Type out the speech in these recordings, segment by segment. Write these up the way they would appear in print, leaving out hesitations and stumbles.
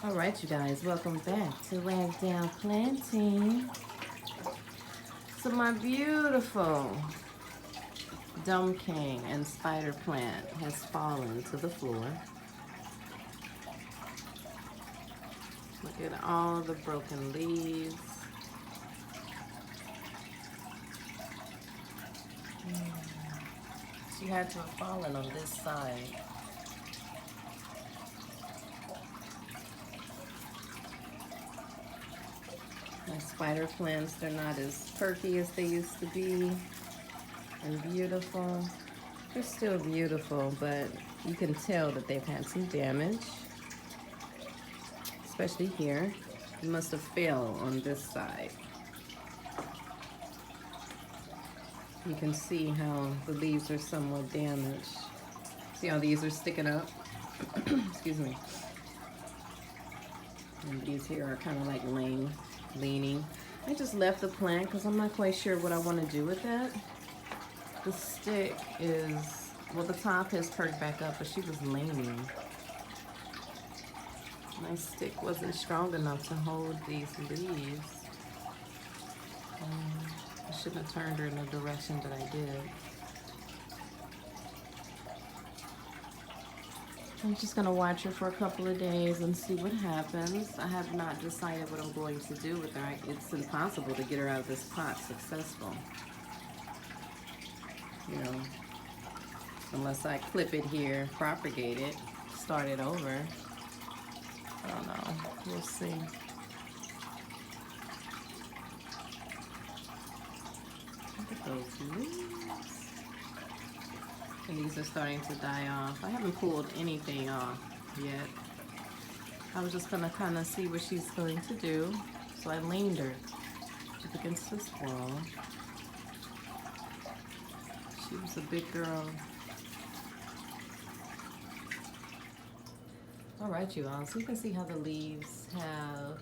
All right, you guys, welcome back to Ragdown Planting. So my beautiful DumbCane and spider plant has fallen to the floor. Look at all the broken leaves. She had to have fallen on this side. My spider plants, they're not as perky as they used to be and beautiful. They're still beautiful, but you can tell that they've had some damage, especially here. It must have fell on this side. You can see how the leaves are somewhat damaged. See how these are sticking up? Excuse me. And these here are kind of like leaning. I just left the plant because I'm not quite sure what I want to do with that. The stick is, well, the top has perked back up, but she was leaning. My stick wasn't strong enough to hold these leaves. I shouldn't have turned her in the direction that I did. I'm just gonna watch her for a couple of days and see what happens. I have not decided what I'm going to do with her. It's impossible to get her out of this pot successful. You know, unless I clip it here, propagate it, start it over. I don't know, we'll see. Look at those leaves. And these are starting to die off. I haven't pulled anything off yet. I was just gonna kind of see what she's going to do. So I leaned her up against this wall. She was a big girl. All right, you all. So you can see how the leaves have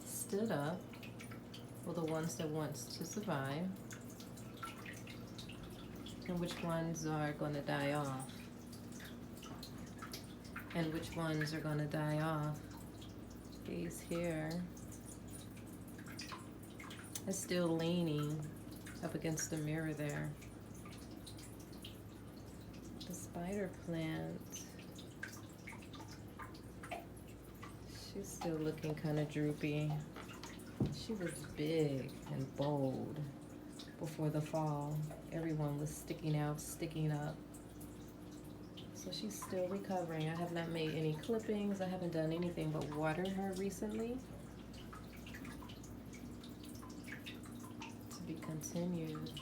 stood up for the ones that want to survive, and which ones are going to die off, and which ones are going to die off. These here are still leaning up against the mirror there. The spider plant, she's still looking kind of droopy. She was big and bold before the fall. Everyone was sticking out, sticking up. So she's still recovering. I have not made any clippings. I haven't done anything but water her recently. To be continued.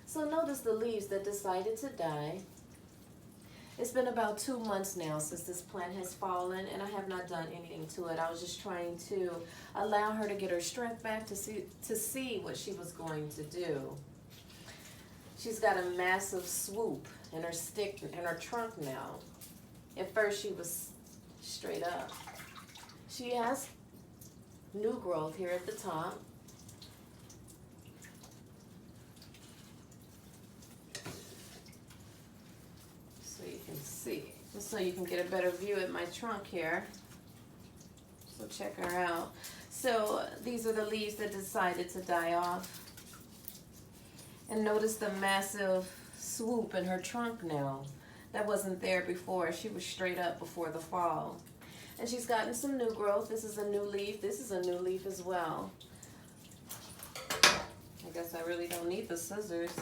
So notice the leaves that decided to die. It's been about 2 months now since this plant has fallen, and I have not done anything to it. I was just trying to allow her to get her strength back to see what she was going to do. She's got a massive swoop in her stick and her trunk now. At first she was straight up. She has new growth here at the top. See, just so you can get a better view at my trunk here. So check her out. So these are the leaves that decided to die off. And notice the massive swoop in her trunk now. That wasn't there before. She was straight up before the fall. And she's gotten some new growth. This is a new leaf. This is a new leaf as well. I guess I really don't need the scissors.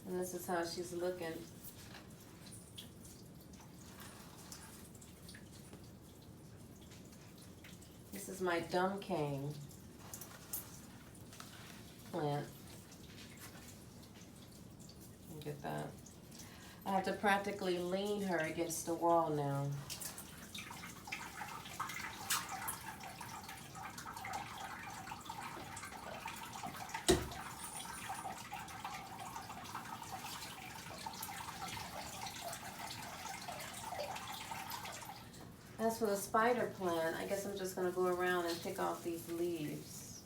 And this is how she's looking. This is my DumbCane plant. Look at that. I have to practically lean her against the wall now. As for the spider plant, I guess I'm just going to go around and pick off these leaves.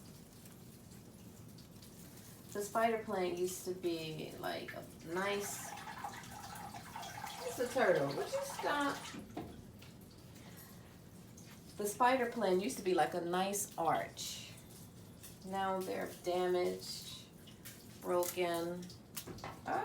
The spider plant used to be like a nice, it's a turtle, would you stop? The spider plant used to be like a nice arch. Now they're damaged, broken. Ah.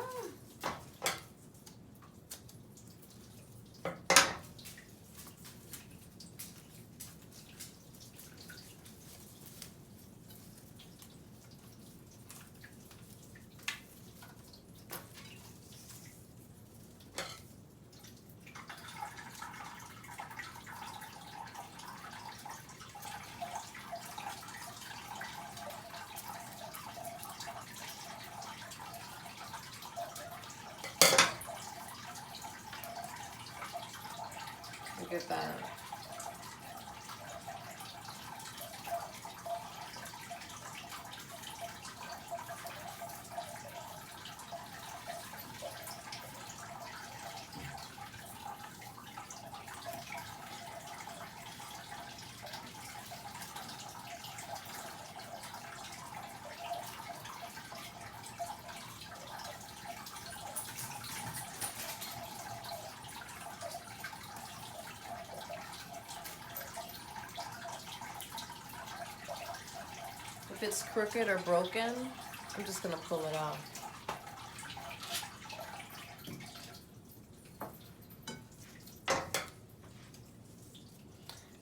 Look at that. If it's crooked or broken, I'm just gonna pull it off.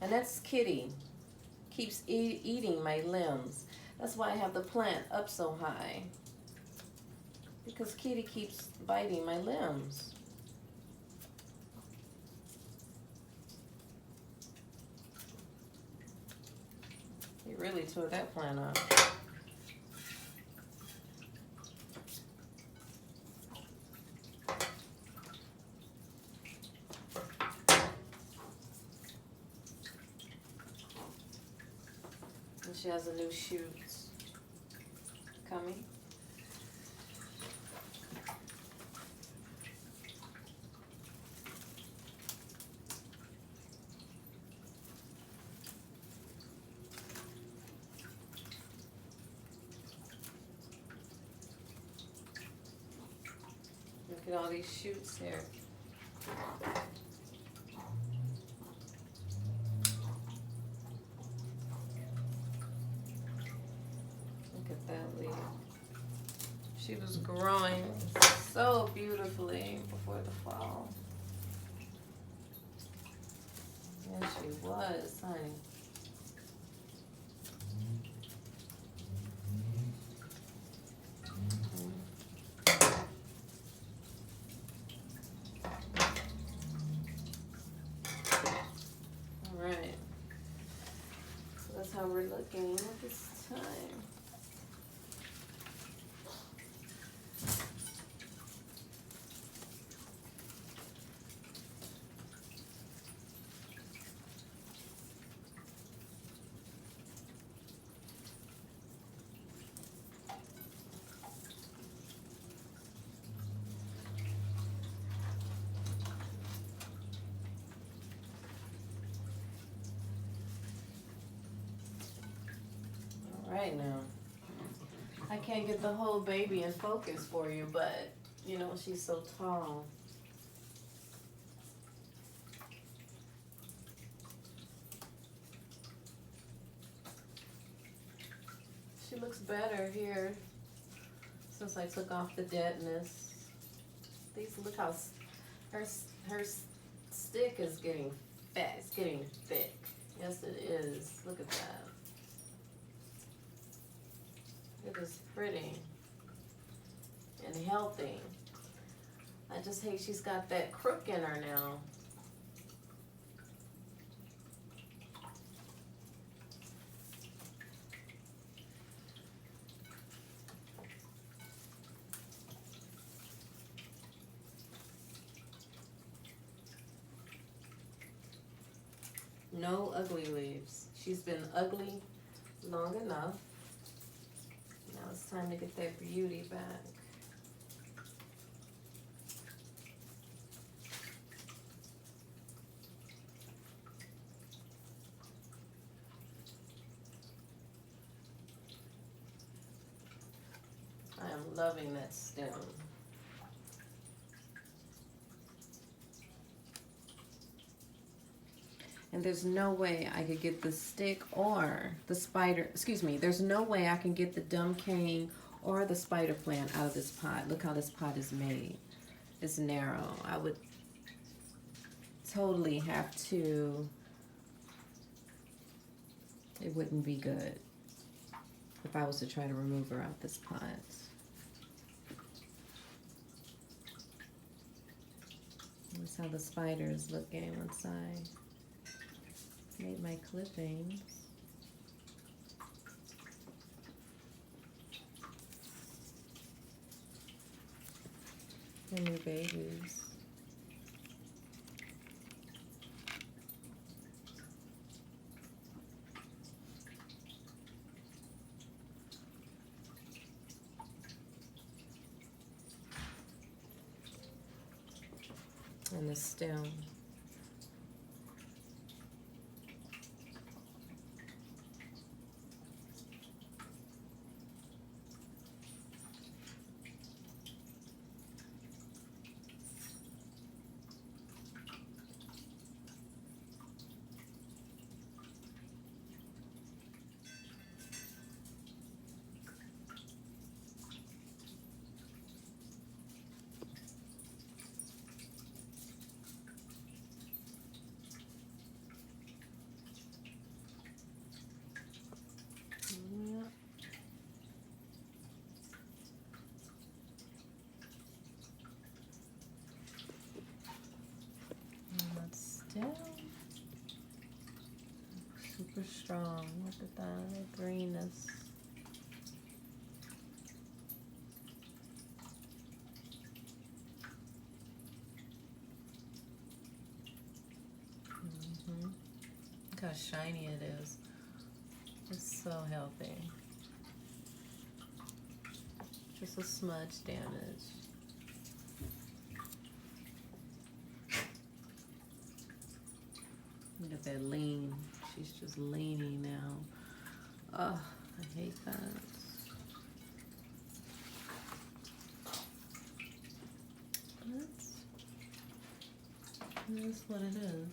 And that's Kitty. Keeps eating my limbs. That's why I have the plant up so high. Because Kitty keeps biting my limbs. He really tore that plant up. And she has a new shoot coming. Look at all these shoots here. Look at that leaf. She was growing so beautifully before the fall. Yes, she was, honey. That's how we're looking at this time. Right now, I can't get the whole baby in focus for you, but you know, she's so tall. She looks better here since I took off the deadness. These, look how her stick is getting fat. It's getting thick. Yes, it is. Look at that. It is pretty and healthy. I just hate she's got that crook in her now. No ugly leaves. She's been ugly long enough. Now it's time to get that beauty back. I'm loving that stem. And there's no way I could get the stick or the spider, excuse me, there's no way I can get the DumbCane or the spider plant out of this pot. Look how this pot is made. It's narrow. I would totally have to, it wouldn't be good if I was to try to remove her out this pot. That's how the spider is looking once I made my clippings. And new babies. And the stem. Super strong. Look at that greenness. Look how shiny it is. It's so healthy. Just a smudge damage. Look at that lean. She's just leaning now. Oh, I hate that. That's what it is.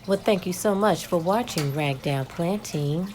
Well, thank you so much for watching Ragdown Planting.